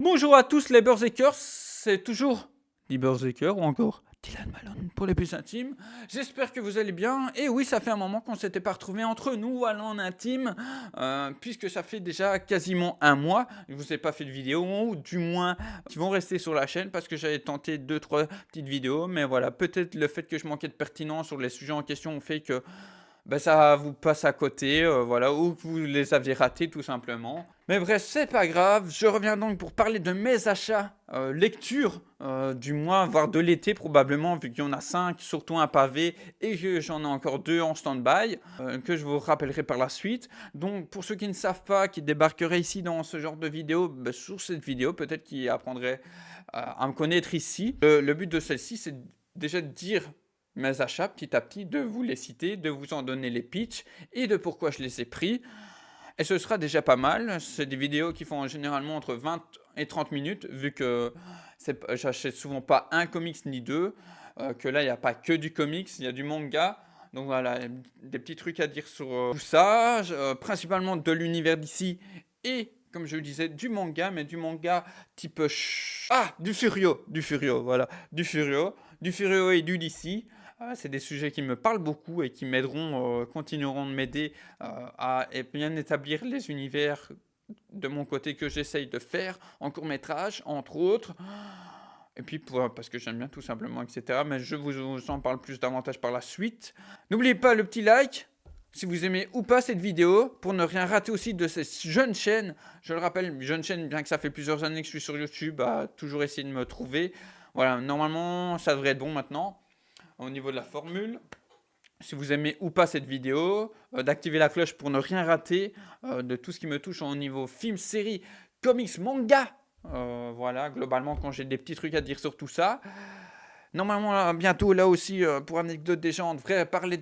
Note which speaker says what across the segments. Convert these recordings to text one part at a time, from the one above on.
Speaker 1: Bonjour à tous les Berserkers, c'est toujours die Berserker ou encore Dylan Malone pour les plus intimes. J'espère que vous allez bien. Et oui, ça fait un moment qu'on s'était pas retrouvés entre nous, en intime, puisque ça fait déjà quasiment un mois. Je vous ai pas fait de vidéo, ou du moins qui vont rester sur la chaîne parce que j'avais tenté deux, trois petites vidéos. Mais voilà, peut-être le fait que je manquais de pertinence sur les sujets en question fait que ça vous passe à côté, voilà, ou que vous les aviez ratés tout simplement. Mais bref, c'est pas grave, je reviens donc pour parler de mes achats lecture du mois, voire de l'été probablement, vu qu'il y en a 5, surtout un pavé, et que j'en ai encore 2 en stand-by, que je vous rappellerai par la suite. Donc pour ceux qui ne savent pas, qui débarqueraient ici dans ce genre de vidéo, sur cette vidéo, peut-être qu'ils apprendraient à me connaître ici. Le but de celle-ci, c'est déjà de dire mes achats petit à petit, de vous les citer, de vous en donner les pitchs et de pourquoi je les ai pris. Et ce sera déjà pas mal. C'est des vidéos qui font généralement entre 20 et 30 minutes, vu que j'achète souvent pas un comics ni deux, que là, il n'y a pas que du comics, il y a du manga. Donc voilà, des petits trucs à dire sur tout ça, principalement de l'univers d'ici et, comme je le disais, du manga, mais du manga type... du Furio, voilà, du Furio et du DC. C'est des sujets qui me parlent beaucoup et qui m'aideront, continueront de m'aider à bien établir les univers de mon côté que j'essaye de faire en court métrage, entre autres. Et puis parce que j'aime bien tout simplement, etc. Mais je vous en parle plus davantage par la suite. N'oubliez pas le petit like si vous aimez ou pas cette vidéo, pour ne rien rater aussi de cette jeune chaîne. Je le rappelle, jeune chaîne, bien que ça fait plusieurs années que je suis sur YouTube, à toujours essayer de me trouver. Voilà, normalement, ça devrait être bon maintenant, au niveau de la formule. Si vous aimez ou pas cette vidéo, d'activer la cloche pour ne rien rater de tout ce qui me touche au niveau film, série, comics, manga. Voilà, globalement, quand j'ai des petits trucs à dire sur tout ça. Normalement, bientôt, là aussi, pour anecdote des gens, on devrait parler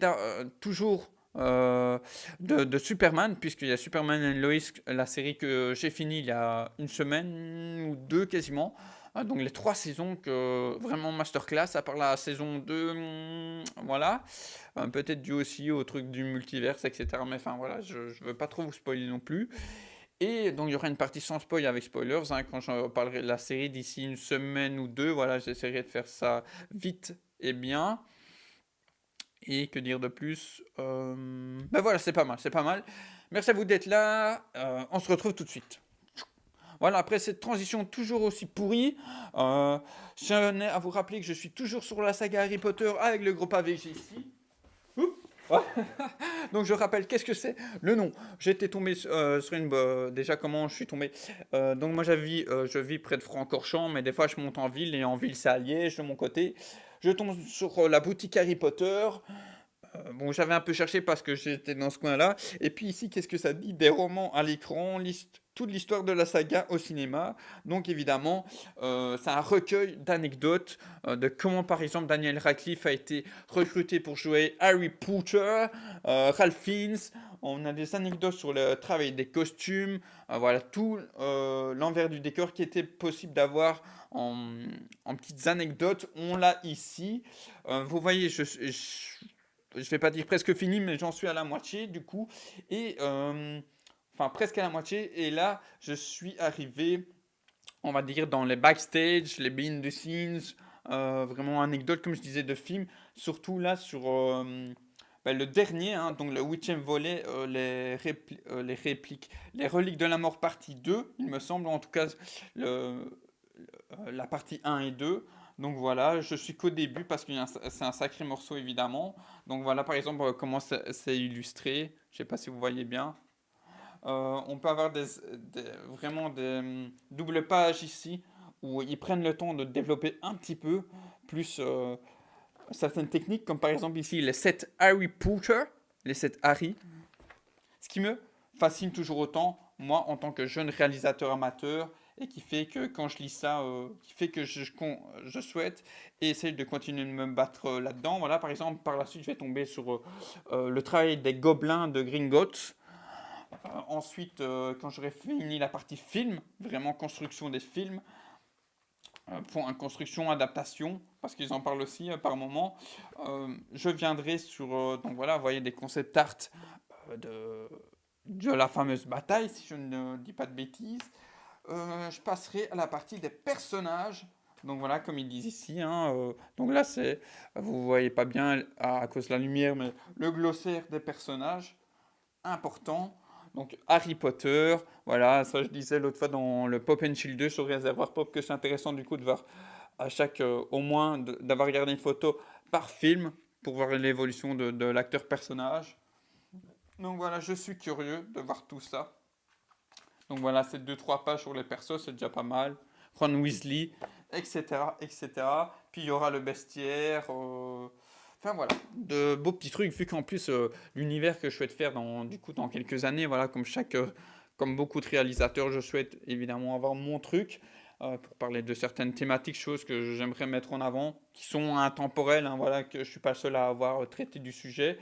Speaker 1: toujours de Superman, puisqu'il y a Superman and Lois, la série que j'ai finie il y a une semaine ou deux quasiment. Donc les 3 saisons que vraiment masterclass, à part la saison 2, voilà. Peut-être dû aussi au truc du multiverse, etc. Mais enfin voilà, je ne veux pas trop vous spoiler non plus. Et donc il y aura une partie sans spoil avec spoilers, hein, quand je parlerai de la série d'ici une semaine ou deux. Voilà, j'essaierai de faire ça vite et bien. Et que dire de plus Ben voilà, c'est pas mal, c'est pas mal. Merci à vous d'être là. On se retrouve tout de suite. Voilà, après cette transition toujours aussi pourrie, je tenais à vous rappeler que je suis toujours sur la saga Harry Potter avec le gros pavé que j'ai ici. Oups. Ouais. Donc je rappelle, qu'est-ce que c'est le nom? J'étais tombé sur une... déjà, comment je suis tombé? Donc moi je vis près de Francorchamps, mais des fois je monte en ville, et en ville c'est à Liège de mon côté. Je tombe sur la boutique Harry Potter. Bon, j'avais un peu cherché parce que j'étais dans ce coin-là. Et puis ici, qu'est-ce que ça dit? Des romans à l'écran, toute l'histoire de la saga au cinéma. Donc évidemment, c'est un recueil d'anecdotes de comment par exemple Daniel Radcliffe a été recruté pour jouer Harry Potter, Ralph Fiennes. On a des anecdotes sur le travail des costumes, voilà tout l'envers du décor qui était possible d'avoir en petites anecdotes. On l'a ici. Vous voyez, je vais pas dire presque fini, mais j'en suis à la moitié du coup. Et enfin presque à la moitié. Et là, je suis arrivé, on va dire, dans les backstage, les behind the scenes, vraiment anecdotes, comme je disais, de films. Surtout là sur le dernier, hein, donc le 8e volet, les répliques, les reliques de la mort partie 2 il me semble, en tout cas la partie 1 et 2. Donc voilà, je suis qu'au début parce que c'est un sacré morceau évidemment. Donc voilà par exemple comment c'est illustré. Je sais pas si vous voyez bien. On peut avoir vraiment des doubles pages ici où ils prennent le temps de développer un petit peu plus certaines techniques, comme par exemple ici les 7 Harry Potter, les 7 Harry. Ce qui me fascine toujours autant, moi, en tant que jeune réalisateur amateur, et qui fait que quand je lis ça, qui fait que je souhaite et essaye de continuer de me battre là-dedans. Voilà, par exemple, par la suite, je vais tomber sur le travail des gobelins de Gringotts. Ensuite, quand j'aurai fini la partie film, vraiment construction des films, pour une construction, adaptation, parce qu'ils en parlent aussi par moment, je viendrai sur, donc voilà, vous voyez des concept art de la fameuse bataille, si je ne dis pas de bêtises. je passerai à la partie des personnages. Donc voilà, comme ils disent ici, hein, donc là c'est, vous voyez pas bien à cause de la lumière, mais le glossaire des personnages important. Donc Harry Potter, voilà, ça je disais l'autre fois dans le Pop and Chill 2 sur Réservoir Pop que c'est intéressant du coup de voir à chaque, au moins d'avoir regardé une photo par film pour voir l'évolution de l'acteur personnage. Donc voilà, je suis curieux de voir tout ça. Donc voilà, c'est deux trois pages sur les persos, c'est déjà pas mal. Ron Weasley, etc., etc. Puis il y aura le bestiaire. Enfin voilà, de beaux petits trucs, vu qu'en plus, l'univers que je souhaite faire du coup, dans quelques années, voilà, comme beaucoup de réalisateurs, je souhaite évidemment avoir mon truc. Pour parler de certaines thématiques, choses que j'aimerais mettre en avant, qui sont intemporelles, hein, voilà, que je suis pas le seul à avoir traité du sujet.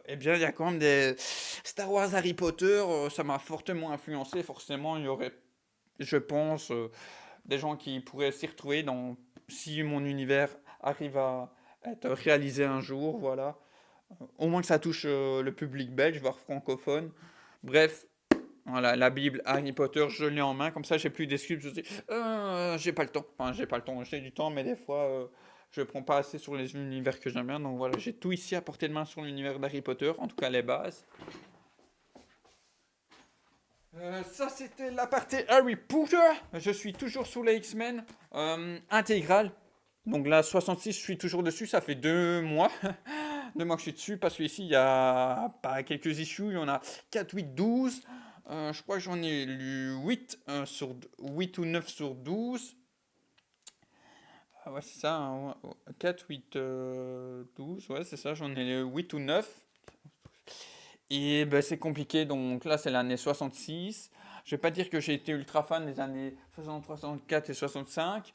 Speaker 1: Eh bien, il y a quand même des Star Wars, Harry Potter, ça m'a fortement influencé. Forcément, il y aurait, je pense, des gens qui pourraient s'y retrouver si mon univers arrive à être réalisé un jour, voilà. Au moins que ça touche le public belge, voire francophone. Bref, voilà, la Bible, Harry Potter, je l'ai en main, comme ça j'ai plus d'excuses. Je dis, j'ai pas le temps. Enfin, j'ai pas le temps, j'ai du temps, mais des fois, je prends pas assez sur les univers que j'aime bien. Donc voilà, j'ai tout ici à portée de main sur l'univers d'Harry Potter, en tout cas les bases. Ça, c'était la partie Harry Potter. Je suis toujours sous les X-Men intégrale. Donc là, 66, je suis toujours dessus. Ça fait 2 mois. 2 mois que je suis dessus. Parce qu'ici, il y a pas quelques issues. Il y en a 4, 8, 12. Je crois que j'en ai lu 8, 8 ou 9 sur 12. Ah ouais, c'est ça, hein, ouais, ouais. 4, 8, 12. Ouais, c'est ça. J'en ai lu 8 ou 9. Et ben, c'est compliqué, donc là c'est l'année 66. Je vais pas dire que j'ai été ultra fan des années 63, 64 et 65,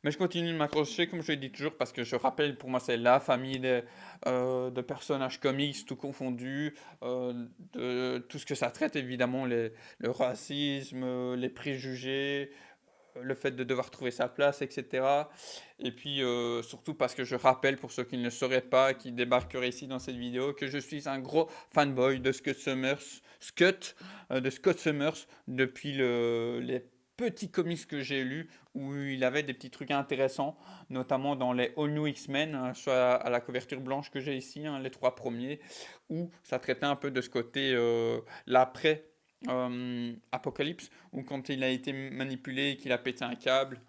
Speaker 1: mais je continue de m'accrocher comme je le dis toujours parce que je rappelle, pour moi c'est la famille de personnages comics tout confondu, de tout ce que ça traite évidemment, le racisme, les préjugés, le fait de devoir trouver sa place, etc. Et puis surtout parce que je rappelle pour ceux qui ne le sauraient pas, qui débarqueraient ici dans cette vidéo, que je suis un gros fanboy de Scott Summers depuis les petits comics que j'ai lus où il avait des petits trucs intéressants, notamment dans les All New X-Men, hein, soit à la couverture blanche que j'ai ici, hein, les 3 premiers, où ça traitait un peu de ce côté l'après Apocalypse, ou quand il a été manipulé et qu'il a pété un câble.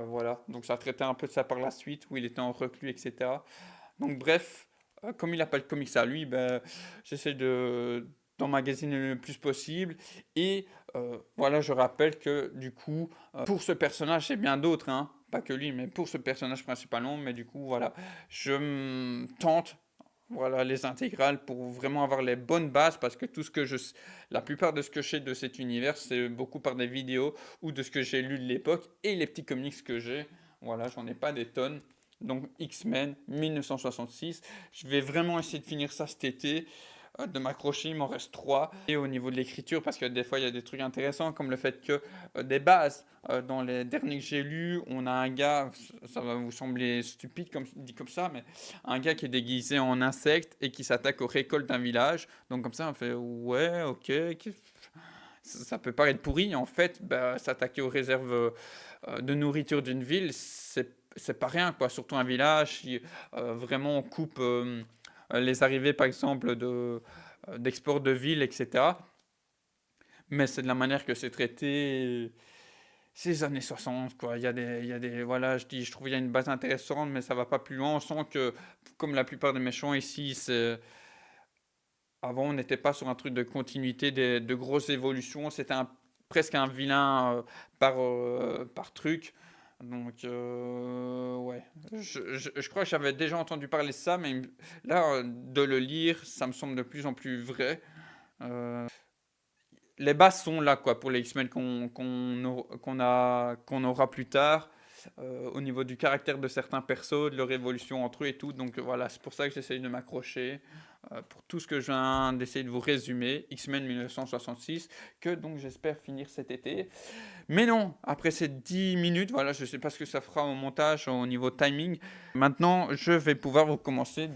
Speaker 1: Voilà, donc ça traitait un peu de ça par la suite, où il était en reclus, etc. Donc bref, comme il n'a pas le comics à lui, ben, j'essaie d'emmagasiner le plus possible. Et voilà, je rappelle que du coup, pour ce personnage, et bien d'autres, hein, pas que lui, mais pour ce personnage principalement, mais du coup, voilà, je tente voilà, les intégrales pour vraiment avoir les bonnes bases parce que la plupart de ce que je sais de cet univers, c'est beaucoup par des vidéos ou de ce que j'ai lu de l'époque et les petits comics que j'ai. Voilà, j'en ai pas des tonnes. Donc X-Men 1966. Je vais vraiment essayer de finir ça cet été, de m'accrocher, il m'en reste 3. Et au niveau de l'écriture, parce que des fois il y a des trucs intéressants, comme le fait que des bases, dans les derniers que j'ai lus, on a un gars, ça va vous sembler stupide comme, dit comme ça, mais un gars qui est déguisé en insecte et qui s'attaque aux récoltes d'un village. Donc comme ça on fait ouais, ok, ça peut paraître pourri, en fait, bah, s'attaquer aux réserves de nourriture d'une ville, c'est pas rien, quoi. Surtout un village, si vraiment on coupe les arrivées, par exemple, d'export de villes, etc. Mais c'est de la manière que c'est traité. C'est les années 60, quoi. Voilà, je trouve qu'il y a une base intéressante, mais ça va pas plus loin. On sent que, comme la plupart des méchants ici, avant, on n'était pas sur un truc de continuité, de grosses évolutions. C'était presque un vilain par truc. Donc, ouais. Je crois que j'avais déjà entendu parler de ça, mais là, de le lire, ça me semble de plus en plus vrai. Euh, les bases sont là, quoi, pour les X-Men qu'on aura plus tard, au niveau du caractère de certains persos, de leur évolution entre eux et tout. Donc voilà, c'est pour ça que j'essaye de m'accrocher, pour tout ce que je viens d'essayer de vous résumer, X-Men 1966, que donc j'espère finir cet été. Mais non, après ces 10 minutes, voilà, je ne sais pas ce que ça fera au montage au niveau timing. Maintenant, je vais pouvoir vous commencer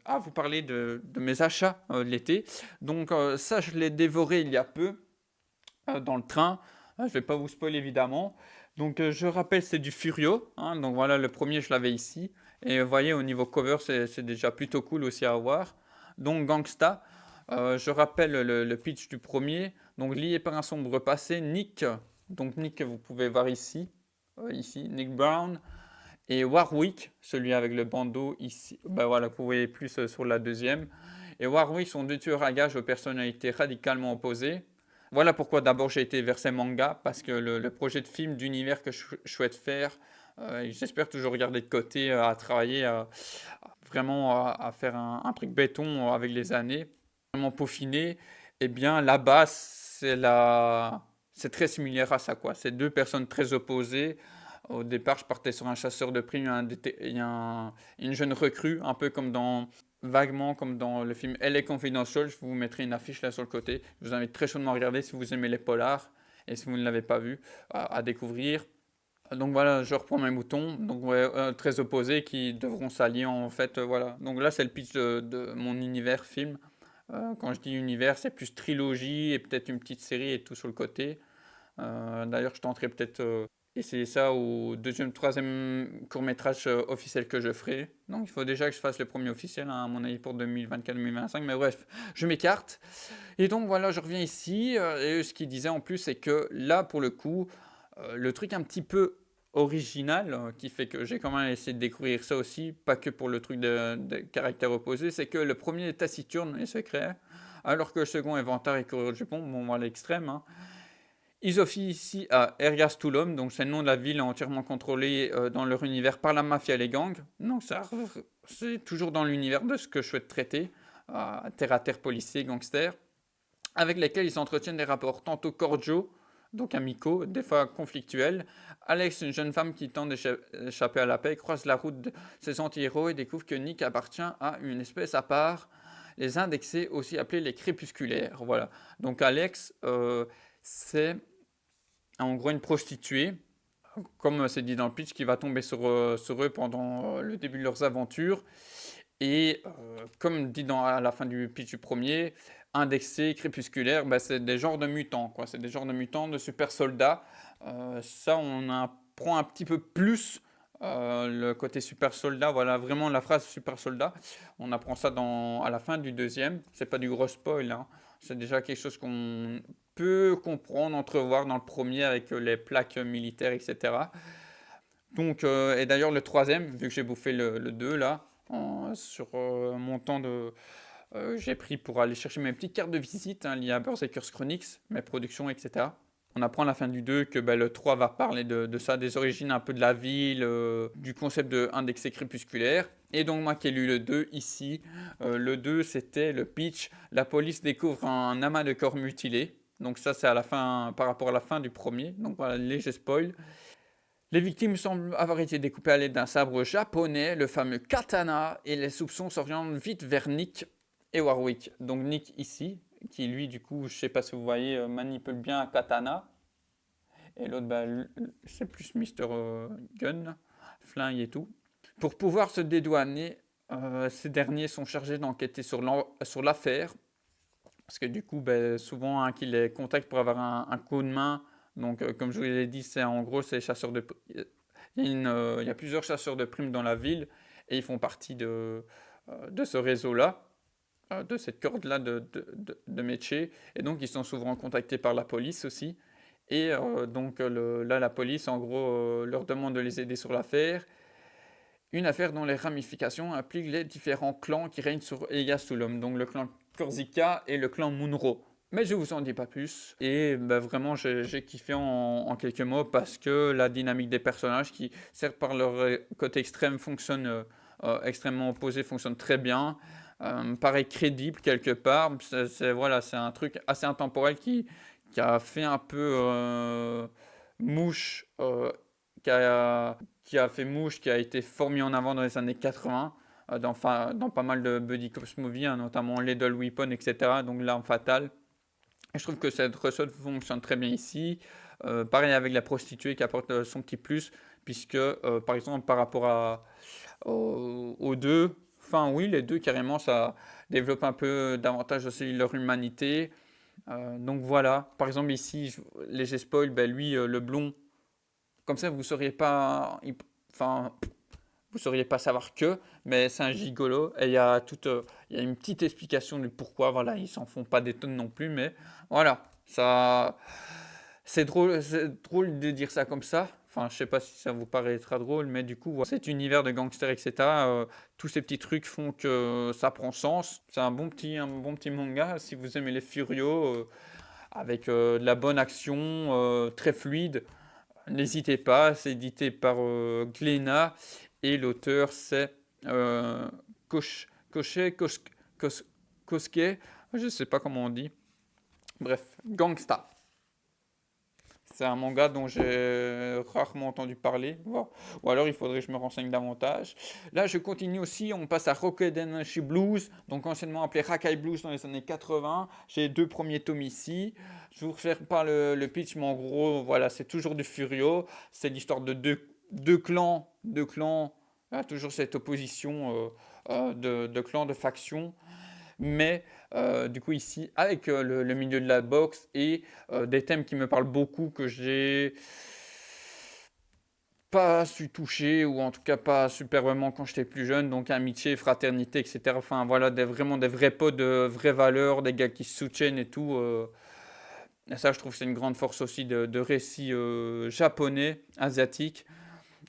Speaker 1: à vous parler de mes achats de l'été. Donc ça, je l'ai dévoré il y a peu. dans le train. Je vais pas vous spoiler évidemment. Donc je rappelle, c'est du Furio, hein. Donc voilà, le premier, je l'avais ici. Et vous voyez, au niveau cover, c'est déjà plutôt cool aussi à voir. Donc Gangsta, je rappelle le pitch du premier. Donc lié par un sombre passé, Nick, donc Nick que vous pouvez voir ici, ici, Nick Brown, et Warwick, celui avec le bandeau ici, ben voilà, vous voyez plus sur la deuxième. Et Warwick sont deux tueurs à gages aux personnalités radicalement opposées. Voilà pourquoi d'abord j'ai été vers ces mangas, parce que le projet de film d'univers que je souhaite faire, j'espère toujours garder de côté, à travailler, vraiment à faire un truc béton avec les années, vraiment peaufiner, et bien là-bas, c'est très similaire à ça, quoi. C'est deux personnes très opposées. Au départ, je partais sur un chasseur de primes, une jeune recrue, un peu comme vaguement comme dans le film LA Confidential. Je vous mettrai une affiche là sur le côté. Je vous invite très chaudement à regarder si vous aimez les polars et si vous ne l'avez pas vu, à découvrir. Donc voilà, je reprends mes moutons, donc ouais, très opposés qui devront s'allier en fait, voilà. Donc là, c'est le pitch de mon univers film. Quand je dis univers, c'est plus trilogie et peut-être une petite série et tout sur le côté. D'ailleurs, je tenterai peut-être essayer ça au deuxième, troisième court-métrage officiel que je ferai. Donc il faut déjà que je fasse le premier officiel, hein, à mon avis, pour 2024-2025. Mais bref, je m'écarte. Et donc voilà, je reviens ici. Et ce qu'il disait en plus, c'est que là, pour le coup, le truc un petit peu original, qui fait que j'ai quand même essayé de découvrir ça aussi, pas que pour le truc de caractère opposé, c'est que le premier est taciturne et secret, alors que le second est vantard et coureur du jupon, bon, à l'extrême, hein. Ils officient ici à Ergastulum, donc c'est le nom de la ville entièrement contrôlée dans leur univers par la mafia et les gangs. Donc ça, c'est toujours dans l'univers de ce que je souhaite traiter, terre à terre policier, gangster, avec lesquels ils s'entretiennent des rapports tantôt cordiaux, donc amicaux, des fois conflictuels. Alex, une jeune femme qui tente d'échapper à la paix, croise la route de ses anti-héros et découvre que Nick appartient à une espèce à part, les indexés, aussi appelés les crépusculaires. Voilà. Donc Alex, c'est en gros une prostituée, comme c'est dit dans le pitch, qui va tomber sur eux pendant le début de leurs aventures. Et comme dit à la fin du pitch du premier, indexé, crépusculaire, bah, c'est des genres de mutants, quoi. C'est des genres de mutants, de super soldats. Ça, on apprend un petit peu plus le côté super soldat. Voilà, vraiment la phrase super soldat. On apprend ça à la fin du deuxième. C'est pas du gros spoil, hein. C'est déjà quelque chose qu'on peut comprendre, entrevoir dans le premier avec les plaques militaires, etc. Donc, et d'ailleurs, le troisième, vu que j'ai bouffé le 2 là, sur mon temps j'ai pris pour aller chercher mes petites cartes de visite, hein, liées à Berserkers Chronicles, mes productions, etc. On apprend à la fin du 2 que ben, le 3 va parler de ça, des origines un peu de la ville, du concept de indexé crépusculaire. Et donc moi qui ai lu le 2 ici, le 2 c'était le pitch, la police découvre un amas de corps mutilés. Donc ça c'est à la fin, par rapport à la fin du premier, donc voilà, léger spoil. Les victimes semblent avoir été découpées à l'aide d'un sabre japonais, le fameux katana, et les soupçons s'orientent vite vers Nick et Warwick. Donc Nick ici, qui lui du coup, je sais pas si vous voyez, manipule bien un katana, et l'autre, bah, c'est plus Mister Gun, flingue et tout. Pour pouvoir se dédouaner, ces derniers sont chargés d'enquêter sur l'affaire, parce que du coup, ben, souvent, hein, qu'ils les contactent pour avoir un coup de main. Donc, comme je vous l'ai dit, c'est en gros, c'est chasseurs de. Il y a plusieurs chasseurs de primes dans la ville et ils font partie de ce réseau-là, de cette corde-là de métiers. Et donc, ils sont souvent contactés par la police aussi. Et donc, là, la police, en gros, leur demande de les aider sur l'affaire. Une affaire dont les ramifications impliquent les différents clans qui règnent sur Eyasulum, donc le clan Corsica et le clan Munro. Mais je vous en dis pas plus. Et bah, vraiment, j'ai kiffé en quelques mots parce que la dynamique des personnages, qui certes par leur côté extrême fonctionne extrêmement opposé, fonctionne très bien, paraît crédible quelque part. Voilà, c'est un truc assez intemporel qui a fait un peu mouche, qui a, qui a fait mouche, qui a été fort mis en avant dans les années 80, dans pas mal de buddy cops movies, hein, notamment Lethal Weapon, etc. Donc l'arme fatale. Et je trouve que cette recette fonctionne très bien ici. Pareil avec la prostituée qui apporte son petit plus, puisque par exemple par rapport aux deux, enfin oui, les deux carrément, ça développe un peu davantage aussi leur humanité. Donc voilà, par exemple ici, léger spoil, ben lui, le blond, comme ça vous sauriez pas, enfin, vous sauriez pas savoir que, mais c'est un gigolo et il y a une petite explication du pourquoi. Voilà, ils s'en font pas des tonnes non plus, mais voilà, ça, c'est drôle de dire ça comme ça. Enfin, je sais pas si ça vous paraîtra drôle, mais du coup, voilà, cet univers de gangsters, etc. Tous ces petits trucs font que ça prend sens. C'est un bon petit manga si vous aimez les furios avec de la bonne action, très fluide. N'hésitez pas, c'est édité par Glénat et l'auteur c'est euh, Koché, Koske, je ne sais pas comment on dit. Bref, Gangsta. C'est un manga dont j'ai rarement entendu parler. Ou alors il faudrait que je me renseigne davantage. Là, je continue aussi. On passe à Rokudenshi Blues, donc anciennement appelé Rakai Blues dans les années 80. J'ai les deux premiers tomes ici. Je vais vous refaire pas le pitch, mais en gros, voilà, c'est toujours du Furio. C'est l'histoire de deux clans. Deux clans. Il y a toujours cette opposition de clans, de factions, mais du coup ici avec le milieu de la boxe et des thèmes qui me parlent beaucoup que j'ai pas su toucher ou en tout cas pas superbement quand j'étais plus jeune, donc amitié, fraternité, etc. Enfin voilà, vraiment des vrais potes de vraies valeurs, des gars qui se soutiennent et tout. Et ça, je trouve que c'est une grande force aussi de récits japonais, asiatiques.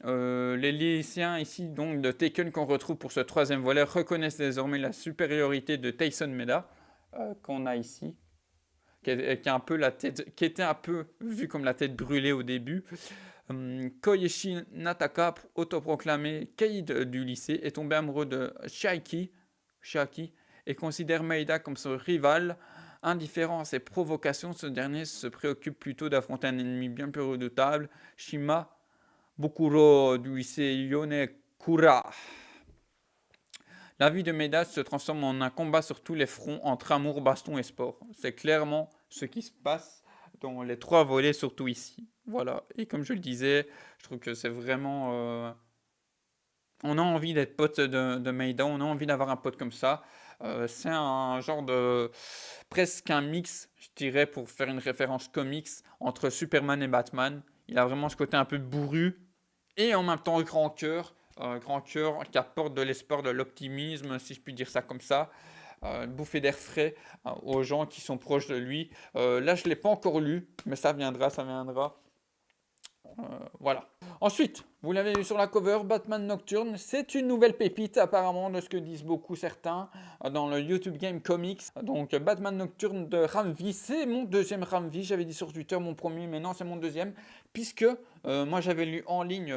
Speaker 1: Les lycéens ici donc de Taken qu'on retrouve pour ce troisième volet reconnaissent désormais la supériorité de Tyson Meda qu'on a ici, qui a un peu la tête, qui était un peu vu comme la tête brûlée au début. Koichi Nataka, autoproclamé caïd du lycée, est tombé amoureux de Shiaki et considère Maeda comme son rival. Indifférent à ses provocations, ce dernier se préoccupe plutôt d'affronter un ennemi bien plus redoutable, Shima Bokuro du lycée Yonekura. La vie de Médas se transforme en un combat sur tous les fronts entre amour, baston et sport. C'est clairement ce qui se passe dans les trois volets, surtout ici. Voilà. Et comme je le disais, je trouve que c'est vraiment. On a envie d'être pote de Maida, on a envie d'avoir un pote comme ça. C'est un genre de. Presque un mix, je dirais, pour faire une référence comics, entre Superman et Batman. Il a vraiment ce côté un peu bourru, et en même temps grand cœur qui apporte de l'espoir, de l'optimisme, si je puis dire ça comme ça, une bouffée d'air frais aux gens qui sont proches de lui. Là, je ne l'ai pas encore lu, mais ça viendra, ça viendra. Voilà. Ensuite, vous l'avez vu sur la cover, Batman Nocturne, c'est une nouvelle pépite apparemment de ce que disent beaucoup certains dans le YouTube Game Comics. Donc Batman Nocturne de Ramvi, c'est mon deuxième Ramvi, j'avais dit sur Twitter mon premier, mais non c'est mon deuxième, puisque moi j'avais lu en ligne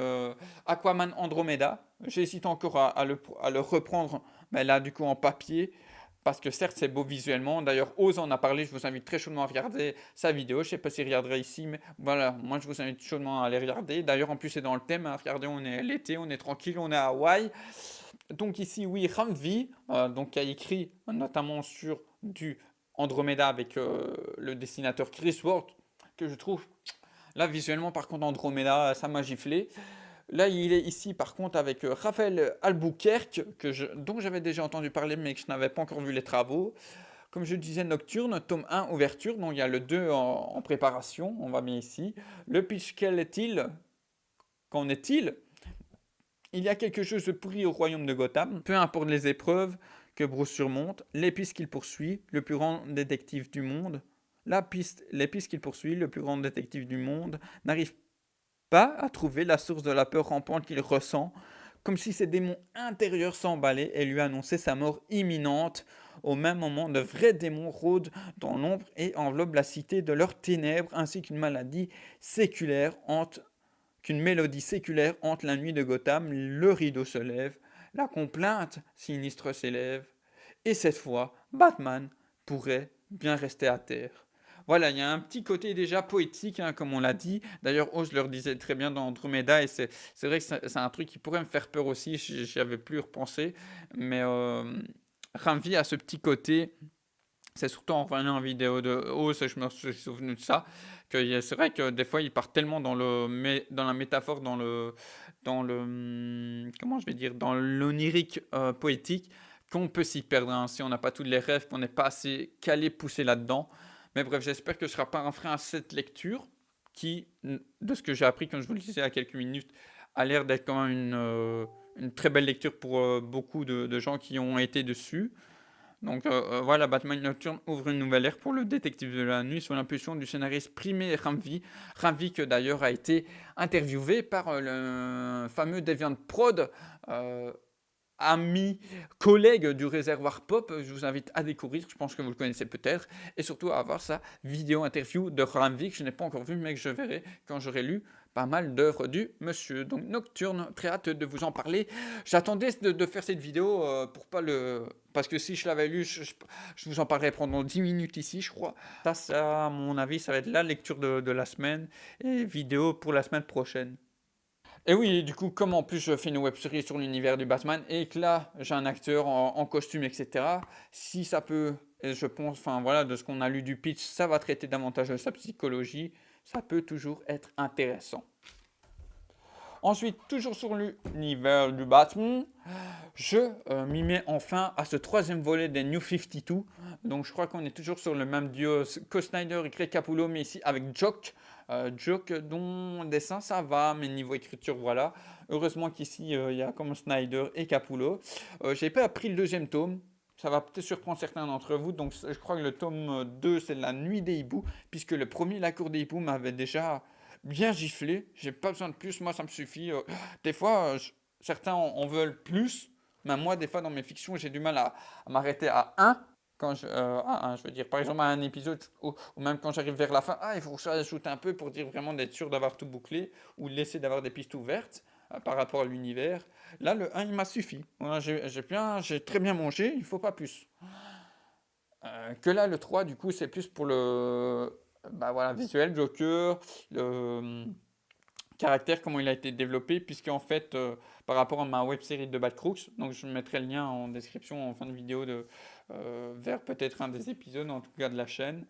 Speaker 1: Aquaman Andromeda, j'hésite encore à le reprendre, mais là du coup en papier, parce que certes, c'est beau visuellement. D'ailleurs, Oz en a parlé. Je vous invite très chaudement à regarder sa vidéo. Je ne sais pas s'il regarderait ici, mais voilà, moi je vous invite chaudement à aller regarder. D'ailleurs, en plus, c'est dans le thème. Regardez, on est l'été, on est tranquille, on est à Hawaï. Donc ici, oui, Ramvi, donc a écrit notamment sur du Andromeda avec le dessinateur Chris Ward, que je trouve. Là, visuellement, par contre, Andromeda, ça m'a giflé. Là, il est ici par contre avec Raphaël Albuquerque, dont j'avais déjà entendu parler mais que je n'avais pas encore vu les travaux. Comme je disais, Nocturne, tome 1, ouverture, donc il y a le 2 en préparation, on va bien ici. Le pitch, quel est-il? Qu'en est-il? Il y a quelque chose de pourri au royaume de Gotham, peu importe les épreuves que Bruce surmonte, les pistes qu'il poursuit, le plus grand détective du monde. Les pistes qu'il poursuit, le plus grand détective du monde, n'arrive pas à trouver la source de la peur rampante qu'il ressent, comme si ses démons intérieurs s'emballaient et lui annonçaient sa mort imminente. Au même moment, de vrais démons rôdent dans l'ombre et enveloppent la cité de leurs ténèbres, ainsi qu'une mélodie séculaire hante la nuit de Gotham. Le rideau se lève, la complainte sinistre s'élève, et cette fois, Batman pourrait bien rester à terre. Voilà, il y a un petit côté déjà poétique, hein, comme on l'a dit. D'ailleurs, Oz le disait très bien dans Andromeda, et c'est vrai que c'est un truc qui pourrait me faire peur aussi, j'y avais plus repensé. Mais Ramvi a ce petit côté, c'est surtout en voyant une vidéo de Oz, je me suis souvenu de ça, que c'est vrai que des fois, il part tellement dans la métaphore, comment je vais dire, dans l'onirique poétique, qu'on peut s'y perdre, hein, si on n'a pas tous les rêves, qu'on n'est pas assez calé, poussé là-dedans. Mais bref, j'espère que ce sera pas un frein à cette lecture qui, de ce que j'ai appris, comme je vous le disais à quelques minutes, a l'air d'être quand même une très belle lecture pour beaucoup de gens qui ont été dessus. Donc voilà, Batman Nocturne ouvre une nouvelle ère pour le détective de la nuit sous l'impulsion du scénariste Primé Ramvi. Ramvi que d'ailleurs a été interviewé par le fameux Deviant Prod, euh, ami, collègue du réservoir pop. Je vous invite à découvrir, je pense que vous le connaissez peut-être, et surtout à voir sa vidéo interview de Ramvi que je n'ai pas encore vue, mais que je verrai quand j'aurai lu pas mal d'œuvres du monsieur. Donc Nocturne, très hâte de vous en parler. J'attendais de faire cette vidéo pour pas le... Parce que si je l'avais lu, je vous en parlerai pendant 10 minutes ici, je crois. Ça, à mon avis, ça va être la lecture de la semaine et vidéo pour la semaine prochaine. Et oui, du coup, comme en plus je fais une web-série sur l'univers du Batman et que là j'ai un acteur en costume, etc., si ça peut, et je pense, enfin voilà, de ce qu'on a lu du pitch, ça va traiter davantage de sa psychologie, ça peut toujours être intéressant. Ensuite, toujours sur l'univers du Batman, je m'y mets enfin à ce troisième volet des New 52. Donc je crois qu'on est toujours sur le même duo que Snyder et Greg Capullo, mais ici avec Jock. Jock dont dessin ça va, mais niveau écriture voilà. Heureusement qu'ici il y a comme Snyder et Capullo. J'ai pas appris le deuxième tome. Ça va peut-être surprendre certains d'entre vous. Donc je crois que le tome 2 c'est la nuit des hiboux, puisque le premier La cour des hiboux m'avait déjà bien giflé. J'ai pas besoin de plus, moi ça me suffit. Des fois, certains en veulent plus. Mais moi, des fois, dans mes fictions, j'ai du mal à m'arrêter à un. Quand je veux dire, par exemple, à un épisode, ou même quand j'arrive vers la fin, il faut que je rajoute un peu pour dire vraiment d'être sûr d'avoir tout bouclé, ou laisser d'avoir des pistes ouvertes par rapport à l'univers. Là, le un il m'a suffi. Voilà, j'ai très bien mangé, il faut pas plus. Que là, le 3 du coup, c'est plus pour le bah, voilà, visuel, Joker, le caractère, comment il a été développé, puisqu'en fait, par rapport à ma web série de Bad Crooks, donc je mettrai le lien en description, en fin de vidéo, vers peut-être un des épisodes, en tout cas de la chaîne.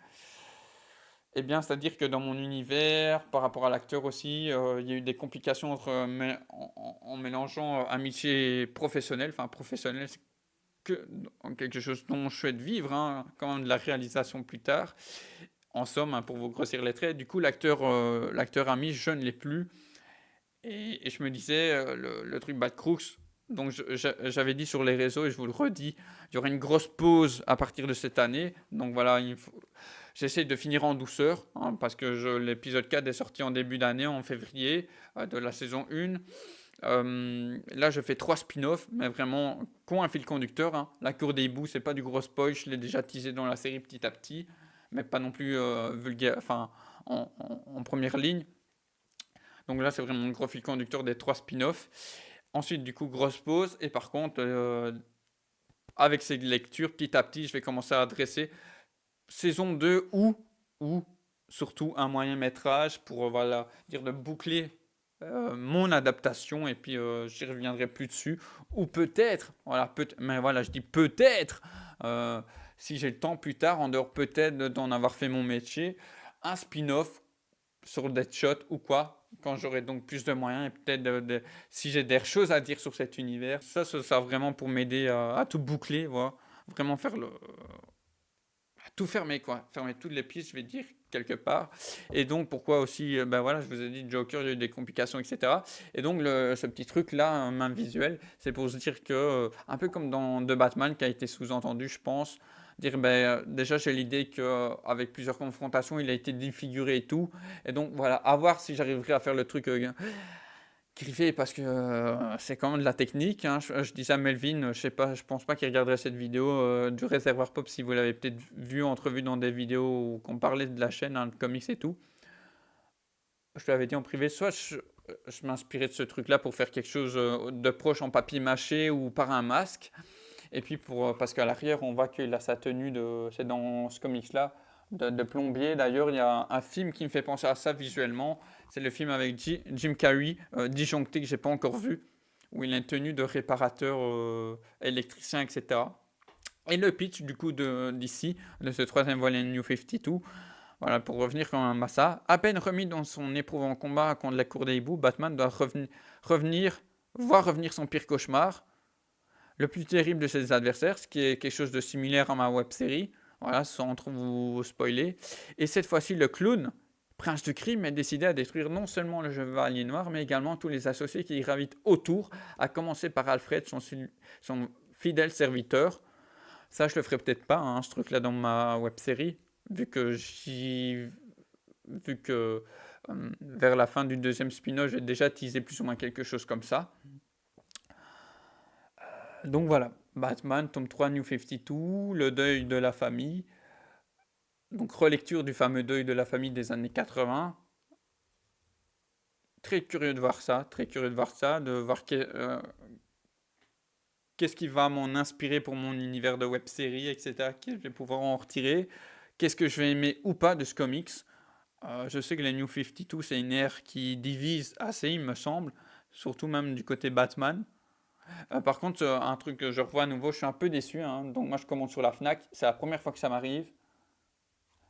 Speaker 1: Eh bien, c'est-à-dire que dans mon univers, par rapport à l'acteur aussi, il y a eu des complications en mélangeant amitié et professionnelle. Enfin, professionnel, c'est quelque chose dont je souhaite vivre, hein, quand même de la réalisation plus tard. En somme, hein, pour vous grossir les traits, du coup, l'acteur ami, je ne l'ai plus. Et je me disais, le truc Bad Crooks, donc j'avais dit sur les réseaux et je vous le redis, il y aurait une grosse pause à partir de cette année. Donc voilà, j'essaie de finir en douceur, hein, parce que l'épisode 4 est sorti en début d'année, en février, de la saison 1. Là, je fais 3 spin-offs, mais vraiment, qu'ont un fil conducteur, hein. La cour des hiboux, c'est pas du gros spoil, je l'ai déjà teasé dans la série petit à petit, mais pas non plus vulgaire, enfin, en première ligne. Donc là, c'est vraiment le gros fil conducteur des 3 spin-offs. Ensuite, du coup, grosse pause. Et par contre, avec ces lectures, petit à petit, je vais commencer à adresser saison 2 ou surtout un moyen métrage pour voilà, dire de boucler mon adaptation et puis j'y reviendrai plus dessus. Ou peut-être, voilà, mais voilà, je dis peut-être, si j'ai le temps plus tard, en dehors peut-être d'en avoir fait mon métier, un spin-off sur Deadshot ou quoi, quand j'aurai donc plus de moyens et peut-être si j'ai des choses à dire sur cet univers, ça sera vraiment pour m'aider à tout boucler, voilà. Vraiment faire tout fermer quoi, fermer toutes les pistes, je vais dire quelque part. Et donc pourquoi aussi, ben voilà, je vous ai dit Joker, il y a eu des complications, etc. Et donc ce petit truc là, main visuelle, c'est pour se dire que un peu comme dans The Batman qui a été sous-entendu, je pense, dire ben déjà j'ai l'idée que avec plusieurs confrontations, il a été défiguré et tout. Et donc voilà, à voir si j'arriverai à faire le truc griffé parce que c'est quand même de la technique, hein. Je dis ça à Melvin, je sais pas, je pense pas qu'il regarderait cette vidéo du réservoir pop si vous l'avez peut-être vu, entrevu dans des vidéos où on parlait de la chaîne, hein, de comics et tout. Je lui avais dit en privé, soit je m'inspirais de ce truc-là pour faire quelque chose de proche en papier mâché ou par un masque. Et puis parce qu'à l'arrière, on voit qu'il a sa tenue c'est dans ce comics-là, de plombier. D'ailleurs, il y a un film qui me fait penser à ça visuellement. C'est le film avec Jim Carrey, Disjoncté, que j'ai pas encore vu, où il a une tenue de réparateur électricien, etc. Et le pitch du coup d'ici, de ce troisième volet New 52, voilà, pour revenir quand même à ça. À peine remis dans son éprouvant combat contre la cour des hiboux, Batman doit voir revenir son pire cauchemar, le plus terrible de ses adversaires, ce qui est quelque chose de similaire à ma web série. Voilà, sans trop vous spoiler. Et cette fois-ci, le clown, prince du crime, est décidé à détruire non seulement le Chevalier Noir, mais également tous les associés qui y gravitent autour, à commencer par Alfred, son fidèle serviteur. Ça, je le ferai peut-être pas, hein, ce truc-là, dans ma web-série, vu que vu que vers la fin du deuxième spin-off, j'ai déjà teasé plus ou moins quelque chose comme ça. Donc voilà, Batman, tome 3, New 52, le deuil de la famille. Donc relecture du fameux deuil de la famille des années 80. Très curieux de voir ça, très curieux de voir ça, de voir qu'est-ce qui va m'en inspirer pour mon univers de web-série, etc. Qu'est-ce que je vais pouvoir en retirer, qu'est-ce que je vais aimer ou pas de ce comics. Je sais que les New 52, c'est une ère qui divise assez, il me semble, surtout même du côté Batman. Par contre, un truc que je revois à nouveau, je suis un peu déçu, hein. Donc moi, je commande sur la Fnac, c'est la première fois que ça m'arrive.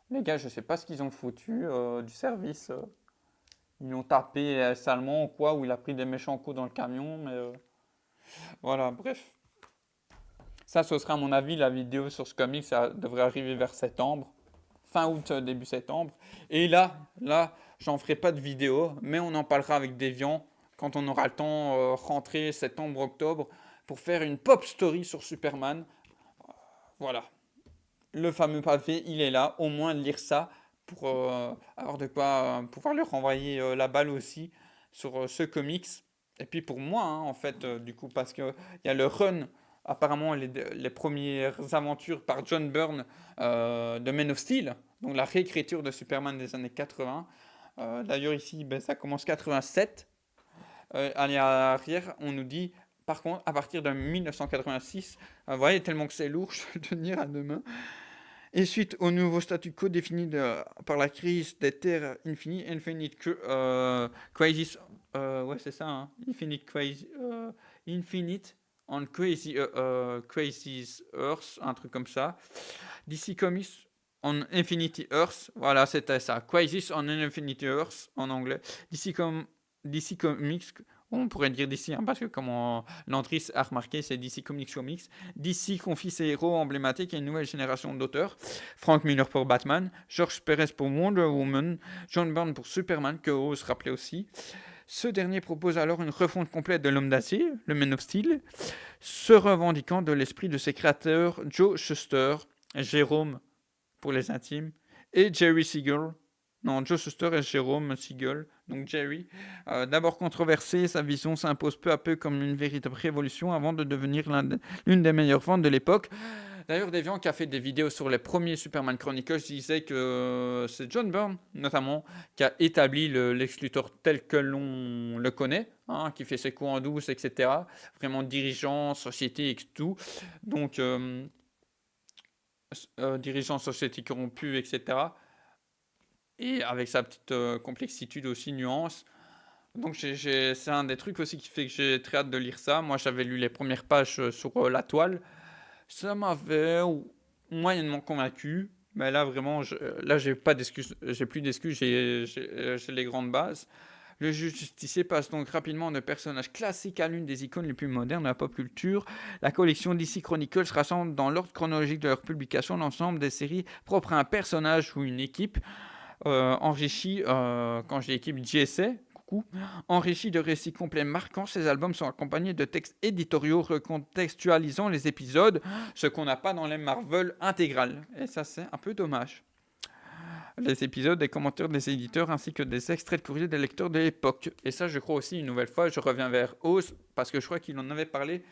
Speaker 1: Les gars, je sais pas ce qu'ils ont foutu du service. Ils l'ont tapé salement ou quoi, ou il a pris des méchants coups dans le camion, mais voilà, bref. Ça, ce sera à mon avis la vidéo sur ce comic, ça devrait arriver vers septembre, fin août, début septembre. Et là, j'en ferai pas de vidéo, mais on en parlera avec Deviant quand on aura le temps, rentrée septembre, octobre, pour faire une pop story sur Superman. Voilà, le fameux pavé, il est là, au moins de lire ça pour avoir de quoi pouvoir leur renvoyer la balle aussi sur ce comics. Et puis pour moi, hein, en fait, du coup, parce qu'il y a le run, apparemment les premières aventures par John Byrne de Man of Steel, donc la réécriture de Superman des années 80. D'ailleurs ici, ben, ça commence 87. À l'arrière, on nous dit, par contre, à partir de 1986, vous voyez, tellement que c'est lourd, je vais le tenir à deux mains. Et suite au nouveau statu quo défini par la crise des terres infinies, Crisis, ouais c'est ça, hein, Infinite on Crisis Earth, un truc comme ça. DC Comics on Infinity Earth, voilà c'était ça, Crisis on Infinity Earth en anglais. DC Comics, on pourrait dire DC, hein, parce que comme l'entrée a remarqué, c'est DC Comics Comics. DC confie ses héros emblématiques à une nouvelle génération d'auteurs. Frank Miller pour Batman, George Perez pour Wonder Woman, John Byrne pour Superman, que ose rappeler aussi. Ce dernier propose alors une refonte complète de l'Homme d'Acier, le Man of Steel, se revendiquant de l'esprit de ses créateurs Joe Shuster, Jérôme pour les intimes, et Jerry Siegel. Non, Joe Shuster et Jérôme Siegel, donc Jerry. D'abord controversé, sa vision s'impose peu à peu comme une véritable révolution avant de devenir l'une des meilleures ventes de l'époque. D'ailleurs, Deviant qui a fait des vidéos sur les premiers Superman Chronicles disait que c'est John Byrne, notamment, qui a établi Lex Luthor tel que l'on le connaît, hein, qui fait ses coups en douce, etc. Vraiment dirigeant, société et tout. Donc, dirigeant, société corrompue, etc. Et avec sa petite complexitude aussi, nuance. Donc c'est un des trucs aussi qui fait que j'ai très hâte de lire ça. Moi j'avais lu les premières pages sur la toile. Ça m'avait moyennement convaincu. Mais là vraiment, là j'ai pas d'excuses, j'ai plus d'excuses, j'ai les grandes bases. Le justicier passe donc rapidement de personnage classique à l'une des icônes les plus modernes de la pop culture. La collection DC Chronicles rassemble dans l'ordre chronologique de leur publication l'ensemble des séries propres à un personnage ou une équipe enrichi, quand j'ai l'équipe JSA, coucou, enrichi de récits complets marquants. Ces albums sont accompagnés de textes éditoriaux recontextualisant les épisodes, ce qu'on n'a pas dans les Marvel intégrales. Et ça, c'est un peu dommage. Les épisodes, des commentaires des éditeurs ainsi que des extraits de courrier des lecteurs de l'époque. Et ça, je crois aussi, une nouvelle fois, je reviens vers Oz, parce que je crois qu'il en avait parlé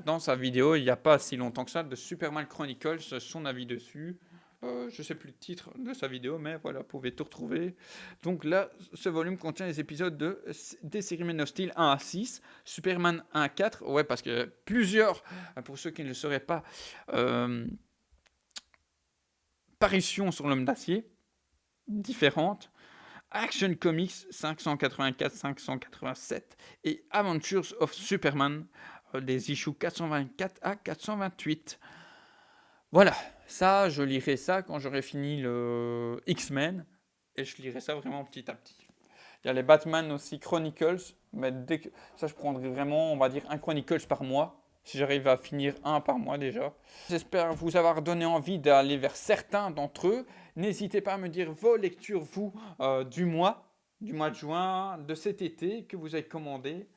Speaker 1: dans sa vidéo il n'y a pas si longtemps que ça, de Superman Chronicles, son avis dessus. Je sais plus le titre de sa vidéo, mais voilà, vous pouvez tout retrouver. Donc là, ce volume contient les épisodes des séries Man of Steel 1 à 6, Superman 1 à 4, ouais, parce que plusieurs, pour ceux qui ne le sauraient pas, parutions sur l'Homme d'Acier, différentes. Action Comics 584-587 et Adventures of Superman, des issues 424 à 428. Voilà, ça, je lirai ça quand j'aurai fini le X-Men, et je lirai ça vraiment petit à petit. Il y a les Batman aussi Chronicles, mais ça je prendrai vraiment, on va dire, un Chronicles par mois, si j'arrive à finir un par mois déjà. J'espère vous avoir donné envie d'aller vers certains d'entre eux. N'hésitez pas à me dire vos lectures, vous, du mois de juin, de cet été que vous avez commandé.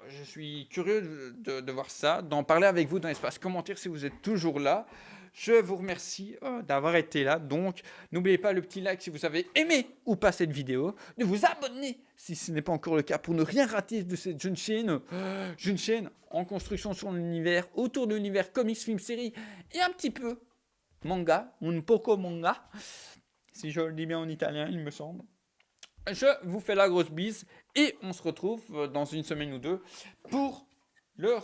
Speaker 1: Je suis curieux de voir ça, d'en parler avec vous dans l'espace commentaire si vous êtes toujours là. Je vous remercie d'avoir été là. Donc, n'oubliez pas le petit like si vous avez aimé ou pas cette vidéo. De vous abonner si ce n'est pas encore le cas pour ne rien rater de cette jeune chaîne en construction sur l'univers, autour de l'univers comics, films, séries et un petit peu manga, un poco manga, si je le dis bien en italien, il me semble. Je vous fais la grosse bise et on se retrouve dans une semaine ou deux pour le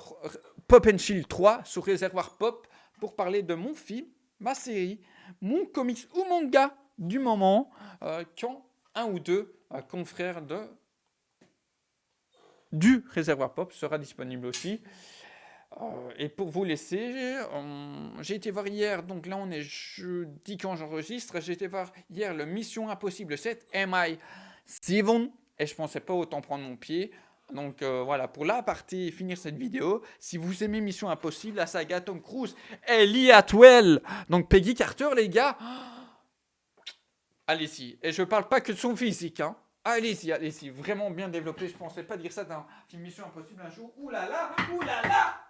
Speaker 1: Pop and Chill 3 sur Réservoir Pop pour parler de mon film, ma série, mon comics ou manga du moment quand un ou deux confrères du Réservoir Pop sera disponible aussi. Et pour vous laisser, j'ai été voir hier, donc là on est jeudi quand j'enregistre, j'ai été voir hier le Mission Impossible 7, MI7, et je pensais pas autant prendre mon pied. Donc voilà, pour la partie, finir cette vidéo, si vous aimez Mission Impossible, la saga Tom Cruise, Ellie Atwell, donc Peggy Carter les gars, allez-y. Et je parle pas que de son physique, hein. Allez-y, vraiment bien développé, je pensais pas dire ça dans une Mission Impossible un jour, oulala, oulala.